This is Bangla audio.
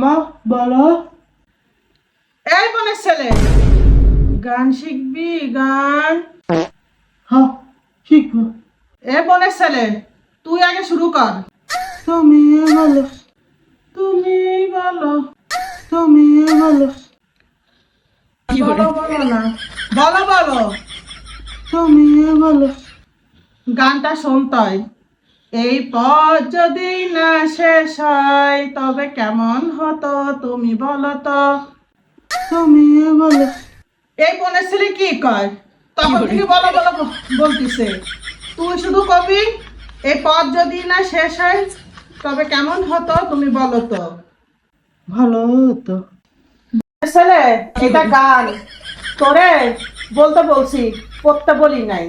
বলো বলো। এই বোনের ছেলে, গান শিখবি? গান? হ্যাঁ, শিখবো। এ বোনের ছেলে, তুই আগে শুরু কর। তুমি বলো, তুমি বলো, তুমি বলো। বলো বলো না, বলো বলো, তুমি বলো। গানটা শুনতই। এই পথ যদি না শেষ হয় তবে কেমন হতো তুমি বলো তো। তুমি বলো। এই বোনের ছেলে কি কয়? তখন থেকে বলো বলো বলতিছে। তুই শুধু কবি, এই পথ যদি না শেষ হয় তবে কেমন হতো তুমি বলো তো। ভালো হতো। ছেলে, এটা গান, তোরে বলতে বলছি, পড়তে বলি নাই।